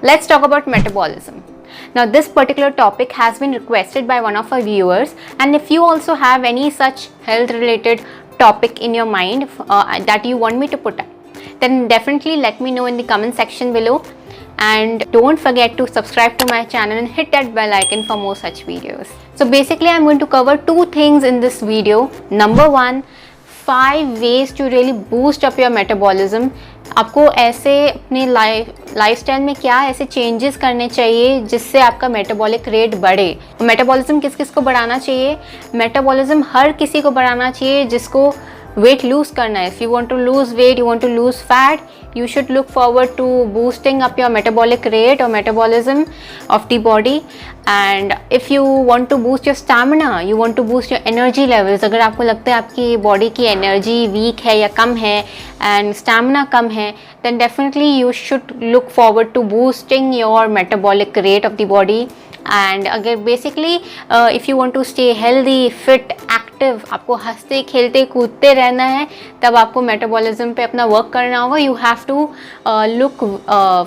Let's talk about metabolism. Now, this particular topic has been requested by one of our viewers, and if you also have any such health related topic in your mind that you want me to put up, then definitely let me know in the comment section below. And don't forget to subscribe to my channel and hit that bell icon for more such videos. So basically I'm going to cover two things in this video. Number one, 5 ways to really boost up your metabolism. आपको ऐसे अपने lifestyle में क्या ऐसे changes करने चाहिए जिससे आपका मेटाबॉलिक रेट बढ़े. मेटाबॉलिज्म किस किस को बढ़ाना चाहिए? मेटाबॉलिज्म हर किसी को बढ़ाना चाहिए जिसको वेट लूज करना है. If you want to lose weight, you want to lose fat, you should look forward to boosting up your metabolic rate or metabolism of the body. And if you want to boost your stamina, you want to boost your energy levels, अगर आपको लगता है आपकी body की energy week है या कम है and stamina कम है, then definitely you should look forward to boosting your metabolic rate of the body. And अगर basically if you want to stay healthy, fit, active, आपको हंसते खेलते कूदते रहना है, तब आपको मेटाबॉलिज्म पे अपना वर्क करना होगा. You have to look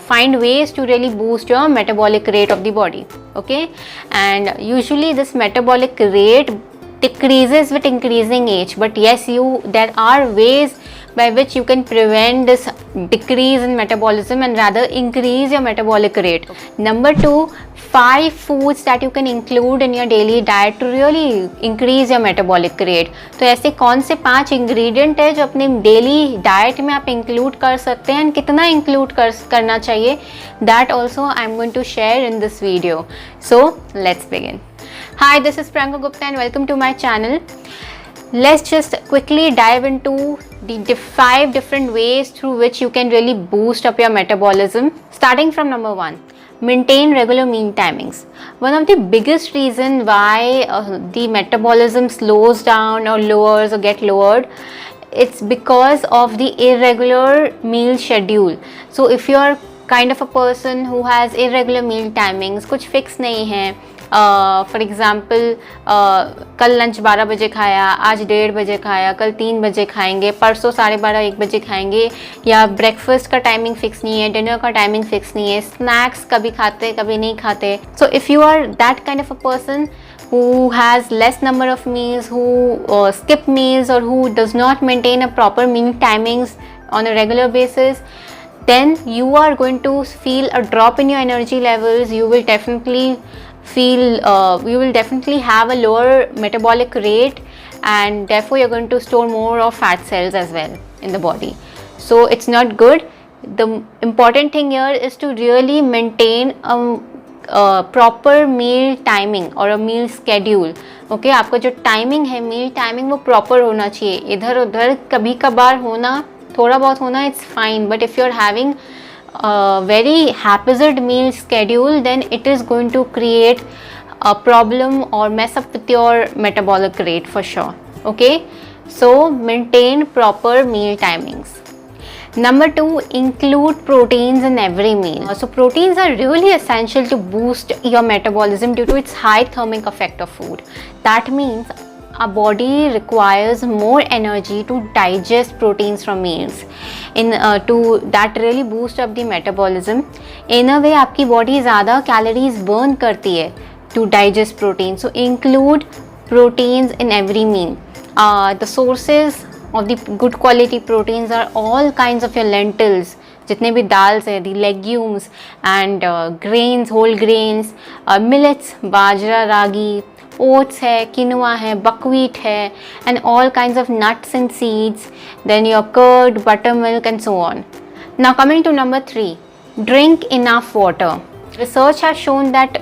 find ways to really boost your metabolic rate of the body. Okay, and usually this metabolic rate decreases with increasing age, but yes, there are ways by which you can prevent this decrease in metabolism and rather increase your metabolic rate. Number 2, 5 foods that you can include in your daily diet to really increase your metabolic rate. तो ऐसे कौन से 5 ingredient है जो अपने daily diet में आप include कर सकते हैं, कितना इंक्लूड करना चाहिए, that also I am going to share in this video. So let's begin. Hi, this is Priyanka Gupta and welcome to my channel. Let's just quickly dive into the 5 different ways through which you can really boost up your metabolism. Starting from number 1, maintain regular meal timings. One of the biggest reason why the metabolism slows down or lowers or get lowered, it's because of the irregular meal schedule. So if you're kind of a person who has irregular meal timings, कुछ fix नहीं है, for example कल lunch 12 बजे खाया, आज 1:30 बजे खाया, कल 3 बजे खाएंगे, परसों 12:30 1 बजे खाएंगे, या ब्रेकफास्ट का टाइमिंग फिक्स नहीं है, डिनर का टाइमिंग फिक्स नहीं है, स्नैक्स कभी खाते कभी नहीं खाते. So if you are that kind of a person who has less number of meals, who skip meals, or who does not maintain a proper meal timings on a regular basis, then you are going to feel a drop in your energy levels. You will definitely have a lower metabolic rate, and therefore you're going to store more of fat cells as well in the body. So it's not good. The important thing here is to really maintain a proper meal timing or a meal schedule. Okay, आपका जो timing है, meal timing, वो proper होना चाहिए. इधर उधर कभी कभार होना, थोड़ा बहुत होना, it's fine, but if you are having very haphazard meal schedule, then it is going to create a problem or mess up with your metabolic rate for sure. Okay, so maintain proper meal timings. Number 2, include proteins in every meal. So proteins are really essential to boost your metabolism due to its high thermic effect of food. That means our body requires more energy to digest proteins from meals. To that really boost up the metabolism. In a way, आपकी body ज़्यादा calories burn करती है to digest protein. So include proteins in every meal. The sources of the good quality proteins are all kinds of your lentils, जितने भी दाल्स है, the legumes and grains, whole grains, millets, bajra, ragi, oats है, quinoa है, buckwheat है, and all kinds of nuts and seeds, then your curd, buttermilk and so on. Now coming to number 3, drink enough water. Research has shown that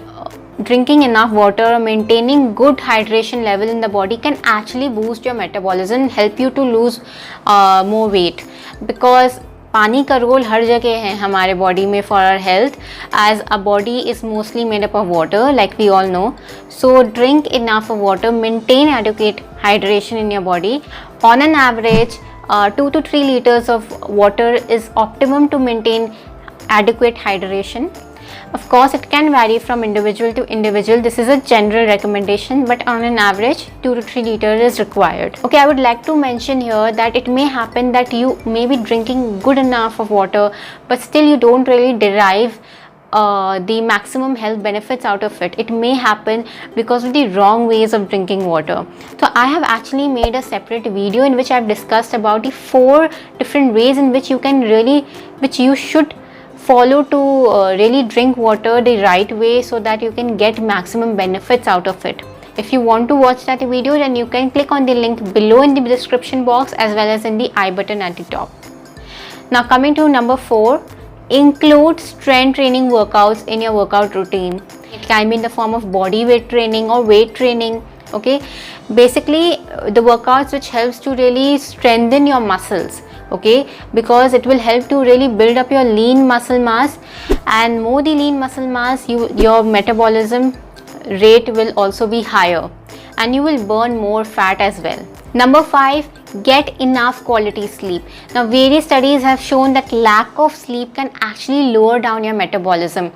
drinking enough water or maintaining good hydration level in the body can actually boost your metabolism and help you to lose more weight, because पानी का role हर जगह है हमारे body में for our health, as a body is mostly made up of water like we all know. So drink enough of water, maintain adequate hydration in your body. On an average 2 to 3 liters of water is optimum to maintain adequate hydration. Of course, it can vary from individual to individual. This is a general recommendation, but on an average, 2 to 3 liters is required. Okay, I would like to mention here that it may happen that you may be drinking good enough of water, but still you don't really derive the maximum health benefits out of it. It may happen because of the wrong ways of drinking water. So I have actually made a separate video in which I've discussed about the 4 different ways in which you should follow to really drink water the right way, so that you can get maximum benefits out of it. If you want to watch that video, then you can click on the link below in the description box as well as in the I button at the top. Now coming to number 4, include strength training workouts in your workout routine. It can be in the form of body weight training or weight training. Okay, basically the workouts which helps to really strengthen your muscles. Okay, because it will help to really build up your lean muscle mass, and more the lean muscle mass, your metabolism rate will also be higher and you will burn more fat as well. Number 5, get enough quality sleep. Now various studies have shown that lack of sleep can actually lower down your metabolism.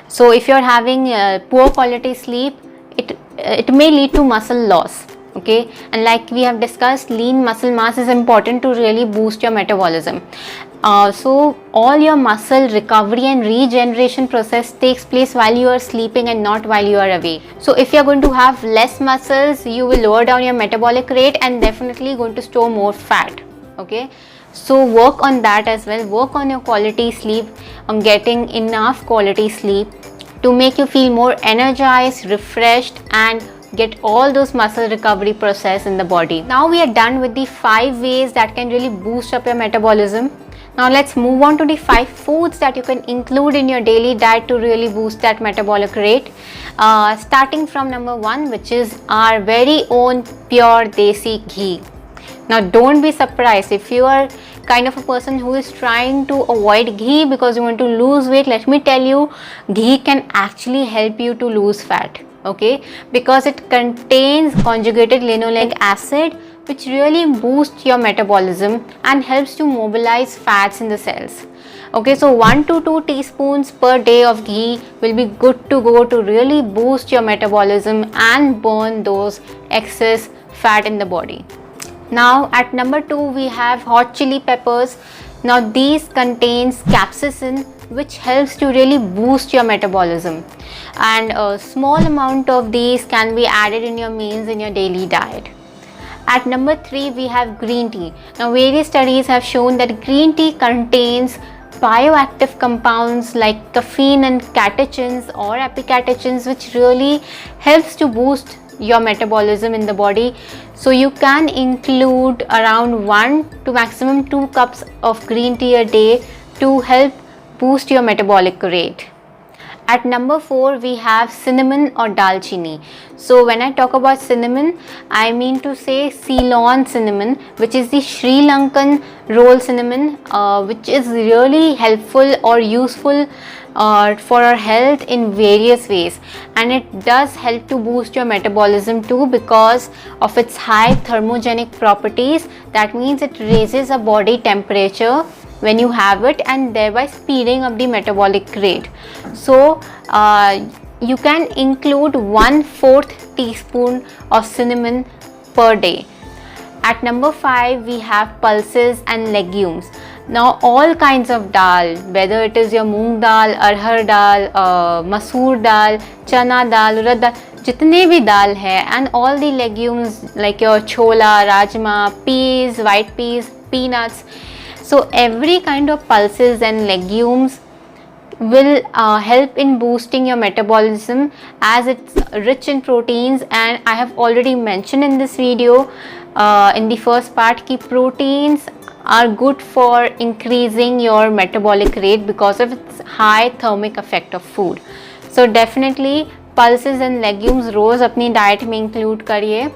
So if you're having poor quality sleep, it may lead to muscle loss. Okay, and like we have discussed, lean muscle mass is important to really boost your metabolism. So all your muscle recovery and regeneration process takes place while you are sleeping and not while you are awake. So if you are going to have less muscles, you will lower down your metabolic rate and definitely going to store more fat. Okay, so work on that as well. Work on your quality sleep, on getting enough quality sleep to make you feel more energized, refreshed, and get all those muscle recovery process in the body. Now we are done with the 5 ways that can really boost up your metabolism. Now let's move on to the 5 foods that you can include in your daily diet to really boost that metabolic rate. Starting from number 1, which is our very own pure desi ghee. Now don't be surprised if you are kind of a person who is trying to avoid ghee because you want to lose weight. Let me tell you, ghee can actually help you to lose fat. Okay, because it contains conjugated linoleic acid, which really boosts your metabolism and helps to mobilize fats in the cells. Okay, so 1 to 2 teaspoons per day of ghee will be good to go to really boost your metabolism and burn those excess fat in the body. Now at number 2, we have hot chili peppers. Now these contains capsaicin, which helps to really boost your metabolism, and a small amount of these can be added in your meals in your daily diet. At number 3, we have green tea. Now various studies have shown that green tea contains bioactive compounds like caffeine and catechins or epicatechins, which really helps to boost your metabolism in the body. So you can include around 1 to maximum 2 cups of green tea a day to help boost your metabolic rate. At number 4, we have cinnamon or dalchini. So when I talk about cinnamon, I mean to say Ceylon cinnamon, which is the Sri Lankan roll cinnamon, which is really helpful or useful for our health in various ways, and it does help to boost your metabolism too because of its high thermogenic properties. That means it raises a body temperature when you have it and thereby speeding up the metabolic rate. So you can include 1/4 teaspoon of cinnamon per day. At number 5, we have pulses and legumes. Now all kinds of dal, whether it is your moong dal, arhar dal, masoor dal, chana dal, urad dal, jitne bhi dal hai, and all the legumes like your chola, rajma, peas, white peas, peanuts. So every kind of pulses and legumes will help in boosting your metabolism as it's rich in proteins, and I have already mentioned in this video in the first part ki proteins are good for increasing your metabolic rate because of its high thermic effect of food. So definitely pulses and legumes रोज अपनी diet में include करिए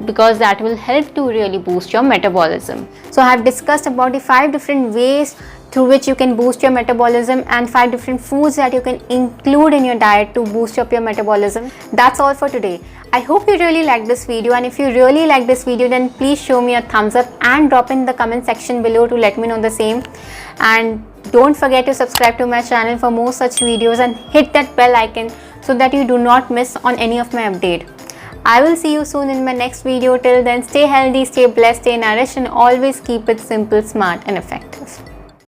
because that will help to really boost your metabolism. So I have discussed about the 5 different ways through which you can boost your metabolism and 5 different foods that you can include in your diet to boost up your metabolism. That's all for today. I hope you really liked this video, and if you really like this video then please show me a thumbs up and drop in the comment section below to let me know the same. And don't forget to subscribe to my channel for more such videos and hit that bell icon so that you do not miss on any of my update. I will see you soon in my next video. Till then, stay healthy, stay blessed, stay nourished, and always keep it simple, smart and effective.